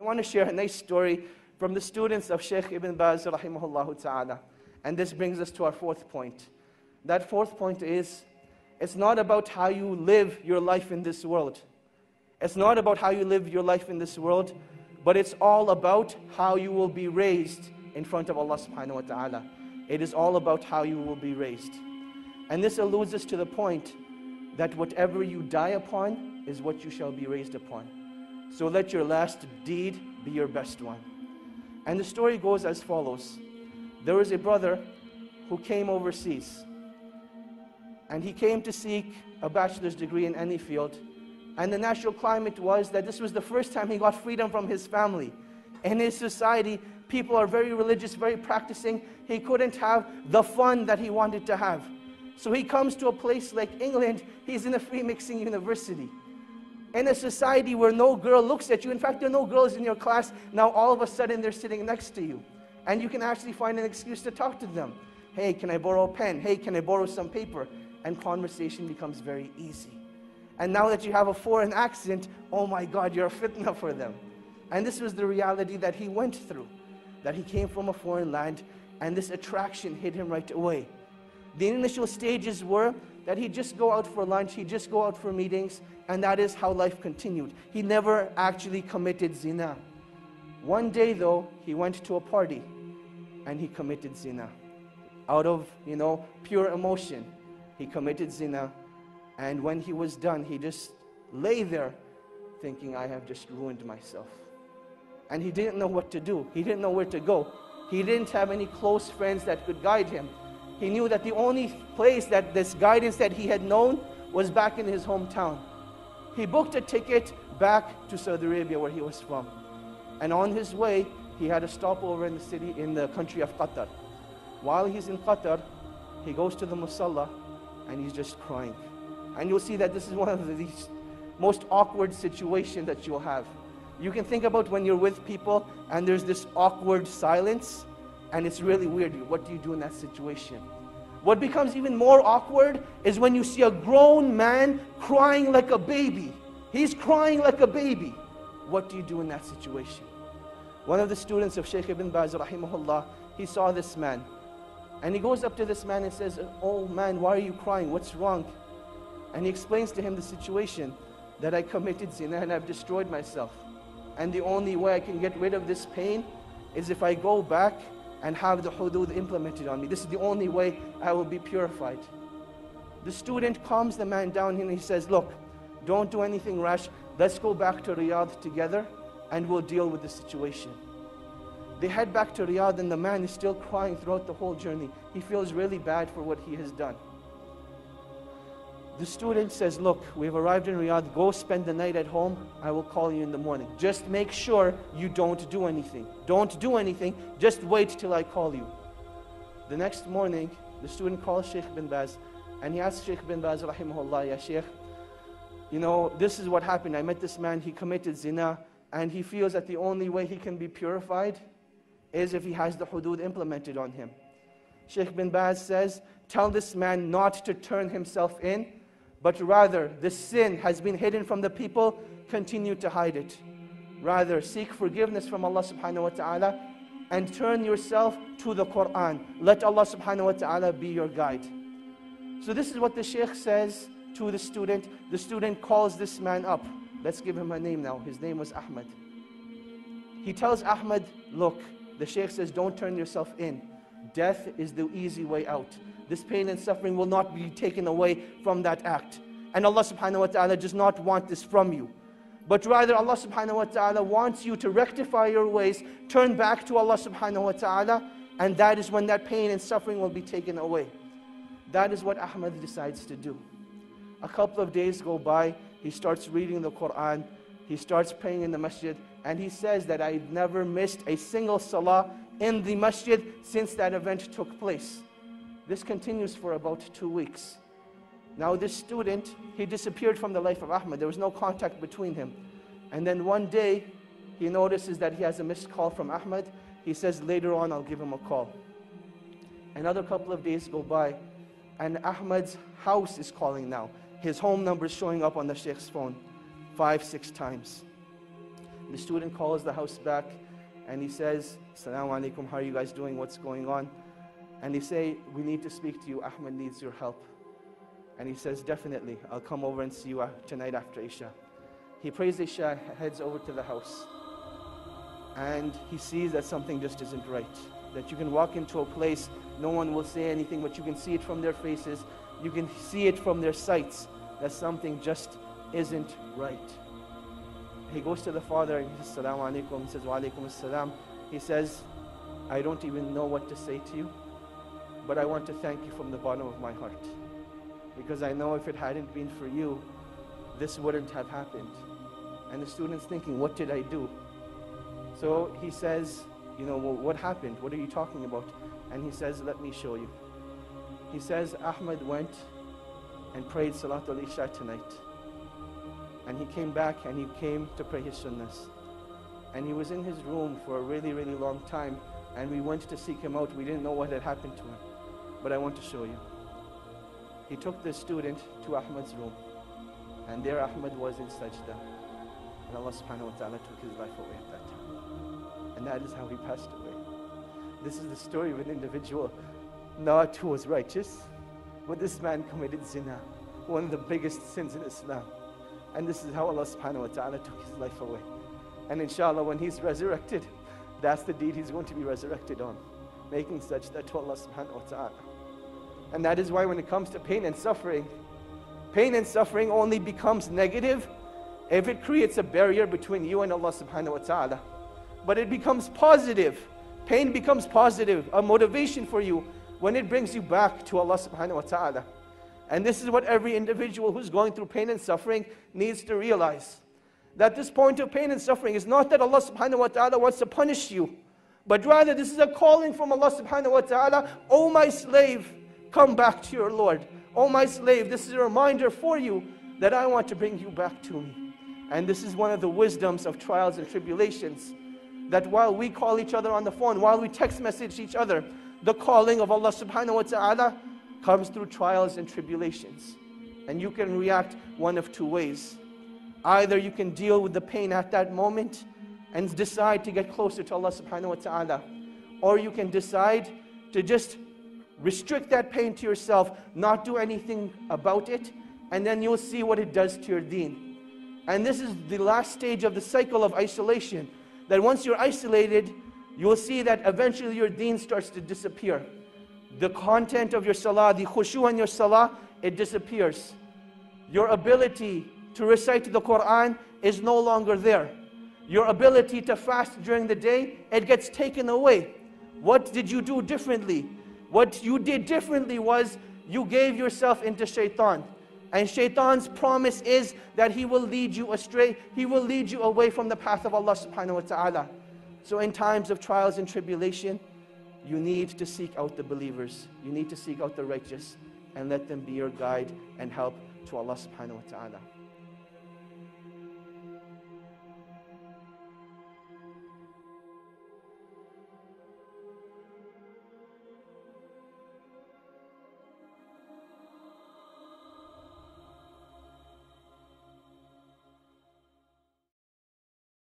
I want to share a nice story from the students of Shaykh Ibn Baz rahimahullah ta'ala. And this brings us to our fourth point. That fourth point is, it's not about how you live your life in this world. It's not about how you live your life in this world, but it's all about how you will be raised in front of Allah subhanahu wa ta'ala. It is all about how you will be raised. And this alludes us to the point that whatever you die upon is what you shall be raised upon. So let your last deed be your best one. And the story goes as follows. There was a brother who came overseas. And he came to seek a bachelor's degree in any field. And the natural climate was that this was the first time he got freedom from his family. In his society, people are very religious, very practicing. He couldn't have the fun that he wanted to have. So he comes to a place like England. He's in a free mixing university. In a society where no girl looks at you. In fact, there are no girls in your class. Now all of a sudden they're sitting next to you. And you can actually find an excuse to talk to them. Hey, can I borrow a pen? Hey, can I borrow some paper? And conversation becomes very easy. And now that you have a foreign accent, oh my God, you're a fitna for them. And this was the reality that he went through. That he came from a foreign land, and this attraction hit him right away. The initial stages were that he'd just go out for lunch, he'd just go out for meetings, and that is how life continued. He never actually committed zina. One day though, he went to a party, and he committed zina. Out of, pure emotion, he committed zina. And when he was done, he just lay there thinking, I have just ruined myself. And he didn't know what to do. He didn't know where to go. He didn't have any close friends that could guide him. He knew that the only place that this guidance that he had known was back in his hometown. He booked a ticket back to Saudi Arabia where he was from. And on his way, he had a stopover in the country of Qatar. While he's in Qatar, he goes to the musalla and he's just crying. And you'll see that this is one of the most awkward situations that you'll have. You can think about when you're with people and there's this awkward silence and it's really weird. What do you do in that situation? What becomes even more awkward is when you see a grown man crying like a baby. He's crying like a baby. What do you do in that situation? One of the students of Shaykh Ibn Baz rahimahullah, he saw this man. And he goes up to this man and says, oh man, why are you crying? What's wrong? And he explains to him the situation, that I committed zina and I've destroyed myself. And the only way I can get rid of this pain is if I go back and have the hudud implemented on me. This is the only way I will be purified. The student calms the man down and he says, look, don't do anything rash. Let's go back to Riyadh together and we'll deal with the situation. They head back to Riyadh and the man is still crying throughout the whole journey. He feels really bad for what he has done. The student says, look, we've arrived in Riyadh, go spend the night at home, I will call you in the morning. Just make sure you don't do anything. Don't do anything, just wait till I call you. The next morning, the student calls Shaykh Ibn Baz, and he asks Shaykh Ibn Baz, rahimahullah, ya Shaykh, this is what happened. I met this man, he committed zina, and he feels that the only way he can be purified is if he has the hudud implemented on him. Shaykh Ibn Baz says, tell this man not to turn himself in, but rather, the sin has been hidden from the people, continue to hide it. Rather, seek forgiveness from Allah subhanahu wa ta'ala and turn yourself to the Quran. Let Allah subhanahu wa ta'ala be your guide. So this is what the Shaykh says to the student. The student calls this man up. Let's give him a name now. His name was Ahmad. He tells Ahmad, look, the Shaykh says, don't turn yourself in. Death is the easy way out. This pain and suffering will not be taken away from that act. And Allah subhanahu wa ta'ala does not want this from you. But rather Allah subhanahu wa ta'ala wants you to rectify your ways, turn back to Allah subhanahu wa ta'ala, and that is when that pain and suffering will be taken away. That is what Ahmad decides to do. A couple of days go by, he starts reading the Quran, he starts praying in the masjid, and he says that I've never missed a single salah in the masjid since that event took place. This continues for about 2 weeks. Now this student, he disappeared from the life of Ahmad. There was no contact between him. And then one day, he notices that he has a missed call from Ahmad. He says, later on, I'll give him a call. Another couple of days go by, and Ahmad's house is calling now. His home number is showing up on the Shaykh's phone 5-6 times. The student calls the house back and he says, "Assalamu alaikum, how are you guys doing? What's going on?" And they say, "We need to speak to you. Ahmed needs your help." And he says, "Definitely, I'll come over and see you tonight after Isha." He prays Isha, heads over to the house. And he sees that something just isn't right. That you can walk into a place, no one will say anything, but you can see it from their faces. You can see it from their sights, that something just isn't right. He goes to the father and he says, "Assalamu alaikum." He says, "Wa alaikum assalam." He says, "I don't even know what to say to you, but I want to thank you from the bottom of my heart. Because I know if it hadn't been for you, this wouldn't have happened." And the student's thinking, what did I do? So he says, "Well, what happened? What are you talking about?" And he says, "Let me show you." He says, "Ahmed went and prayed Salatul Isha tonight. And he came back and he came to pray his sunnahs. And he was in his room for a really, really long time. And we went to seek him out. We didn't know what had happened to him. But I want to show you." He took the student to Ahmed's room. And there Ahmed was in sajda. And Allah subhanahu wa ta'ala took his life away at that time. And that is how he passed away. This is the story of an individual, not who was righteous, but this man committed zina, one of the biggest sins in Islam. And this is how Allah subhanahu wa ta'ala took his life away. And inshallah, when he's resurrected, that's the deed he's going to be resurrected on, making sajda to Allah subhanahu wa ta'ala. And that is why when it comes to pain and suffering only becomes negative if it creates a barrier between you and Allah subhanahu wa ta'ala. But it becomes positive. Pain becomes positive, a motivation for you when it brings you back to Allah subhanahu wa ta'ala. And this is what every individual who's going through pain and suffering needs to realize. That this point of pain and suffering is not that Allah subhanahu wa ta'ala wants to punish you, but rather this is a calling from Allah subhanahu wa ta'ala. "Oh my slave, come back to your Lord. Oh my slave, this is a reminder for you that I want to bring you back to me." And this is one of the wisdoms of trials and tribulations. That while we call each other on the phone, while we text message each other, the calling of Allah subhanahu wa ta'ala comes through trials and tribulations. And you can react one of two ways. Either you can deal with the pain at that moment and decide to get closer to Allah subhanahu wa ta'ala. Or you can decide to just restrict that pain to yourself, not do anything about it, and then you'll see what it does to your deen. And this is the last stage of the cycle of isolation. That once you're isolated, you will see that eventually your deen starts to disappear. The content of your salah, the khushu in your salah, it disappears. Your ability to recite the Quran is no longer there. Your ability to fast during the day, it gets taken away. What did you do differently? What you did differently was you gave yourself into shaitan. And shaitan's promise is that he will lead you astray. He will lead you away from the path of Allah subhanahu wa ta'ala. So in times of trials and tribulation, you need to seek out the believers. You need to seek out the righteous and let them be your guide and help to Allah subhanahu wa ta'ala.